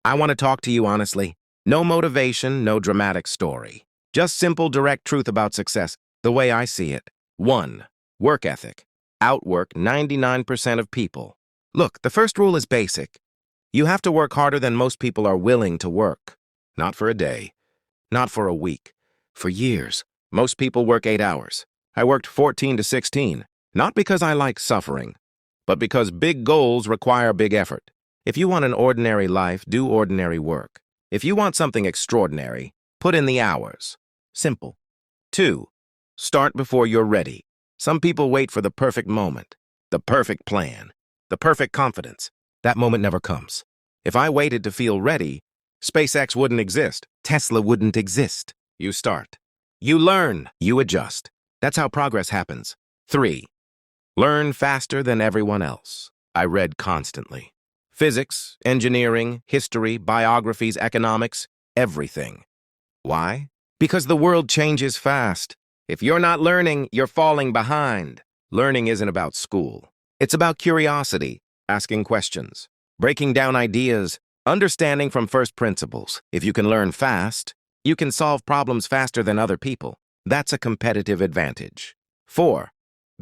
I want to talk to you honestly. No motivation, no dramatic story. Just simple, direct truth about success, the way I see it. 1. Work ethic. Outwork 99% of people. Look, the first rule is basic. You have to work harder than most people are willing to work. Not for a day, not for a week, for years. Most people work 8 hours. I worked 14 to 16, not because I like suffering, but because big goals require big effort. If you want an ordinary life, do ordinary work. If you want something extraordinary, put in the hours. Simple. 2. Start before you're ready. Some people wait for the perfect moment, the perfect plan, the perfect confidence. That moment never comes. If I waited to feel ready, SpaceX wouldn't exist. Tesla wouldn't exist. You start. You learn. You adjust. That's how progress happens. 3. Learn faster than everyone else. I read constantly. Physics, engineering, history, biographies, economics, everything. Why? Because the world changes fast. If you're not learning, you're falling behind. Learning isn't about school. It's about curiosity, asking questions, breaking down ideas, understanding from first principles. If you can learn fast, you can solve problems faster than other people. That's a competitive advantage. 4.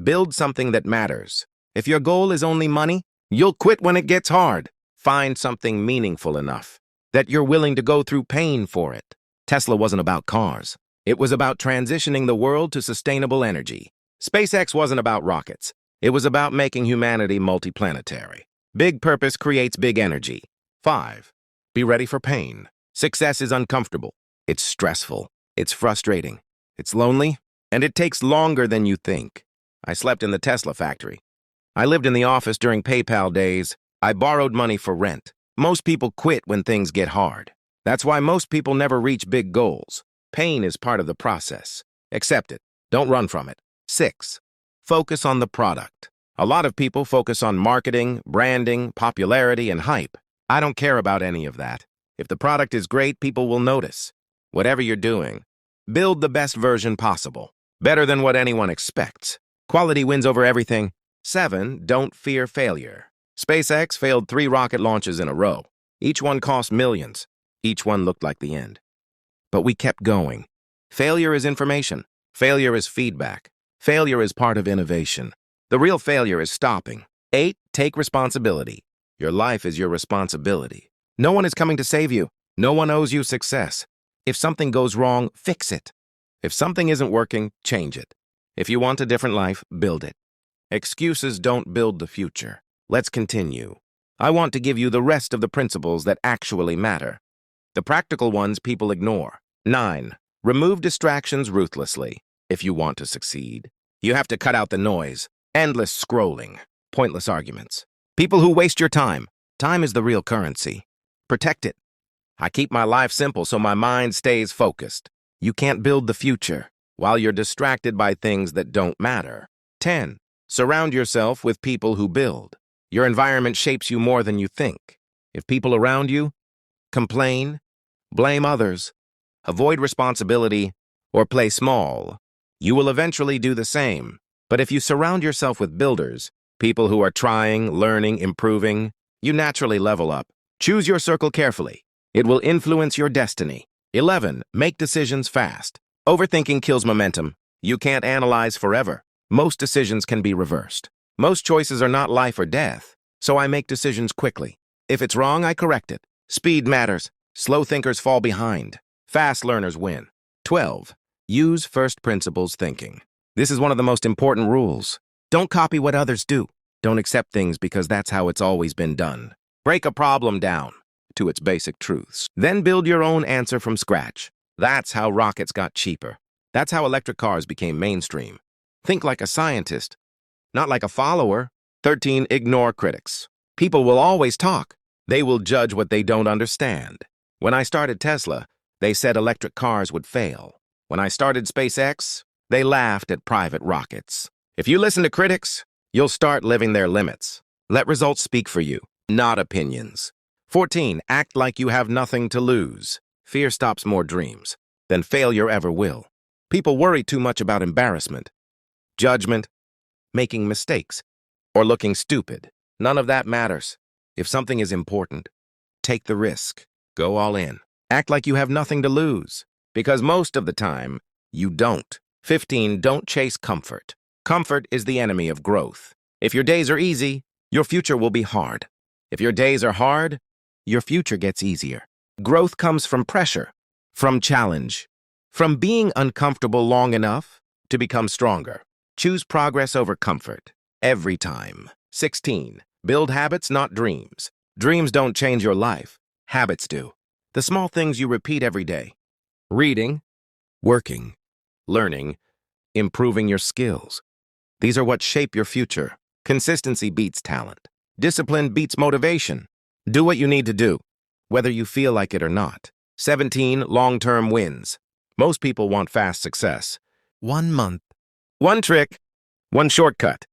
Build something that matters. If your goal is only money, you'll quit when it gets hard. Find something meaningful enough that you're willing to go through pain for it. Tesla wasn't about cars. It was about transitioning the world to sustainable energy. SpaceX wasn't about rockets. It was about making humanity multiplanetary. Big purpose creates big energy. 5. Be ready for pain. Success is uncomfortable. It's stressful. It's frustrating. It's lonely. And it takes longer than you think. I slept in the Tesla factory. I lived in the office during PayPal days. I borrowed money for rent. Most people quit when things get hard. That's why most people never reach big goals. Pain is part of the process. Accept it. Don't run from it. 6. Focus on the product. A lot of people focus on marketing, branding, popularity, and hype. I don't care about any of that. If the product is great, people will notice. Whatever you're doing, build the best version possible. Better than what anyone expects. Quality wins over everything. 7. Don't fear failure. SpaceX failed 3 rocket launches in a row. Each one cost millions. Each one looked like the end. But we kept going. Failure is information. Failure is feedback. Failure is part of innovation. The real failure is stopping. 8. Take responsibility. Your life is your responsibility. No one is coming to save you. No one owes you success. If something goes wrong, fix it. If something isn't working, change it. If you want a different life, build it. Excuses don't build the future. Let's continue. I want to give you the rest of the principles that actually matter. The practical ones people ignore. 9. Remove distractions ruthlessly. If you want to succeed, you have to cut out the noise, endless scrolling, pointless arguments. People who waste your time. Time is the real currency. Protect it. I keep my life simple so my mind stays focused. You can't build the future while you're distracted by things that don't matter. 10. Surround yourself with people who build. Your environment shapes you more than you think. If people around you complain, blame others, avoid responsibility, or play small, you will eventually do the same. But if you surround yourself with builders, people who are trying, learning, improving, you naturally level up. Choose your circle carefully. It will influence your destiny. 11. Make decisions fast. Overthinking kills momentum. You can't analyze forever. Most decisions can be reversed. Most choices are not life or death, so I make decisions quickly. If it's wrong, I correct it. Speed matters. Slow thinkers fall behind. Fast learners win. 12. Use first principles thinking. This is one of the most important rules. Don't copy what others do. Don't accept things because that's how it's always been done. Break a problem down to its basic truths. Then build your own answer from scratch. That's how rockets got cheaper. That's how electric cars became mainstream. Think like a scientist, not like a follower. 13. Ignore critics. People will always talk. They will judge what they don't understand. When I started Tesla, they said electric cars would fail. When I started SpaceX, they laughed at private rockets. If you listen to critics, you'll start living their limits. Let results speak for you, not opinions. 14. Act like you have nothing to lose. Fear stops more dreams than failure ever will. People worry too much about embarrassment, judgment, making mistakes, or looking stupid. None of that matters. If something is important, take the risk. Go all in. Act like you have nothing to lose. Because most of the time, you don't. 15. Don't chase comfort. Comfort is the enemy of growth. If your days are easy, your future will be hard. If your days are hard, your future gets easier. Growth comes from pressure, from challenge, from being uncomfortable long enough to become stronger. Choose progress over comfort, every time. 16. Build habits, not dreams. Dreams don't change your life. Habits do. The small things you repeat every day. Reading, working, learning, improving your skills. These are what shape your future. Consistency beats talent. Discipline beats motivation. Do what you need to do, whether you feel like it or not. 17. Long-term wins. Most people want fast success. 1 month. One trick. One shortcut.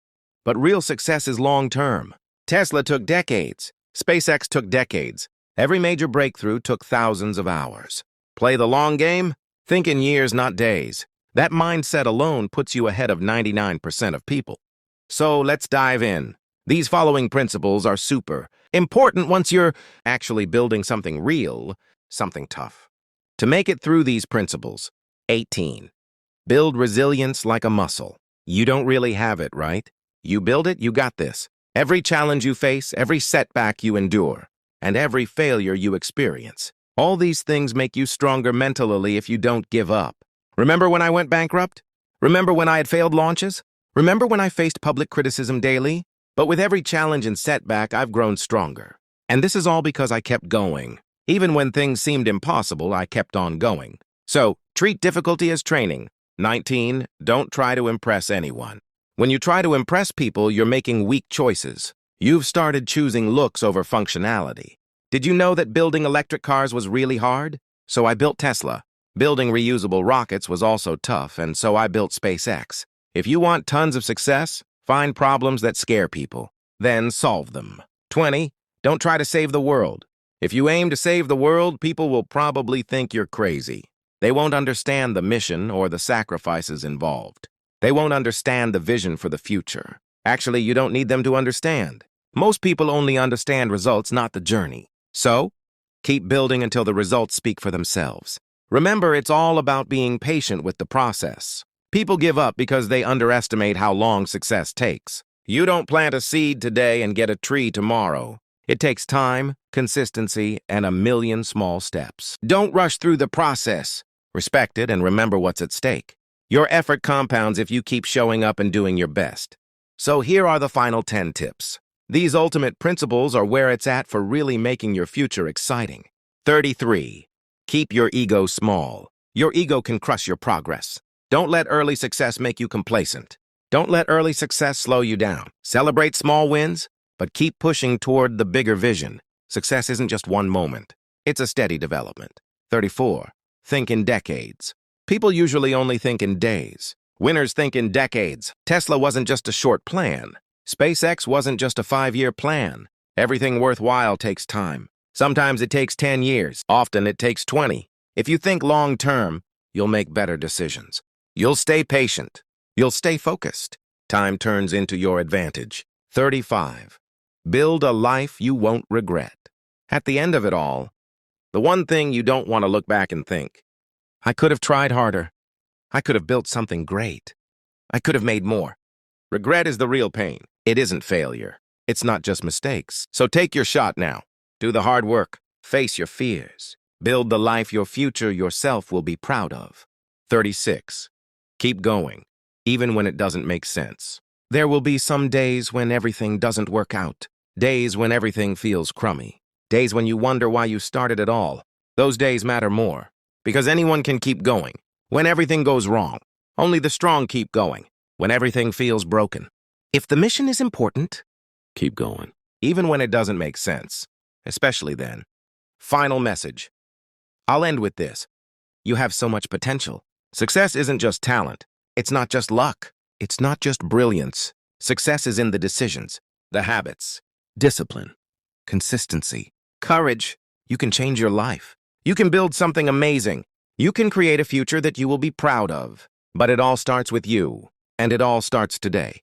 But real success is long-term. Tesla took decades. SpaceX took decades. Every major breakthrough took thousands of hours. Play the long game? Think in years, not days. That mindset alone puts you ahead of 99% of people. So let's dive in. These following principles are super important once you're actually building something real, something tough. To make it through these principles, 18. Build resilience like a muscle. You don't really have it, right? You build it, you got this. Every challenge you face, every setback you endure, and every failure you experience. All these things make you stronger mentally if you don't give up. Remember when I went bankrupt? Remember when I had failed launches? Remember when I faced public criticism daily? But with every challenge and setback, I've grown stronger. And this is all because I kept going. Even when things seemed impossible, I kept on going. So, treat difficulty as training. 19. Don't try to impress anyone. When you try to impress people, you're making weak choices. You've started choosing looks over functionality. Did you know that building electric cars was really hard? So I built Tesla. Building reusable rockets was also tough, and so I built SpaceX. If you want tons of success, find problems that scare people, then solve them. 20. Don't try to save the world. If you aim to save the world, people will probably think you're crazy. They won't understand the mission or the sacrifices involved. They won't understand the vision for the future. Actually, you don't need them to understand. Most people only understand results, not the journey. So, keep building until the results speak for themselves. Remember, it's all about being patient with the process. People give up because they underestimate how long success takes. You don't plant a seed today and get a tree tomorrow. It takes time, consistency, and a million small steps. Don't rush through the process. Respect it and remember what's at stake. Your effort compounds if you keep showing up and doing your best. So here are the final 10 tips. These ultimate principles are where it's at for really making your future exciting. 33. Keep your ego small. Your ego can crush your progress. Don't let early success make you complacent. Don't let early success slow you down. Celebrate small wins, but keep pushing toward the bigger vision. Success isn't just one moment. It's a steady development. 34. Think in decades. People usually only think in days. Winners think in decades. Tesla wasn't just a short plan. SpaceX wasn't just a 5-year plan. Everything worthwhile takes time. Sometimes it takes 10 years. Often it takes 20. If you think long-term, you'll make better decisions. You'll stay patient. You'll stay focused. Time turns into your advantage. 35. Build a life you won't regret. At the end of it all, the one thing you don't want to look back and think, I could have tried harder. I could have built something great. I could have made more. Regret is the real pain. It isn't failure. It's not just mistakes. So take your shot now. Do the hard work. Face your fears. Build the life your future yourself will be proud of. 36. Keep going, even when it doesn't make sense. There will be some days when everything doesn't work out. Days when everything feels crummy. Days when you wonder why you started at all. Those days matter more, because anyone can keep going. When everything goes wrong, only the strong keep going. When everything feels broken. If the mission is important, keep going, even when it doesn't make sense, especially then. Final message. I'll end with this. You have so much potential. Success isn't just talent. It's not just luck. It's not just brilliance. Success is in the decisions, the habits, discipline, consistency, courage. You can change your life. You can build something amazing. You can create a future that you will be proud of. But it all starts with you, and it all starts today.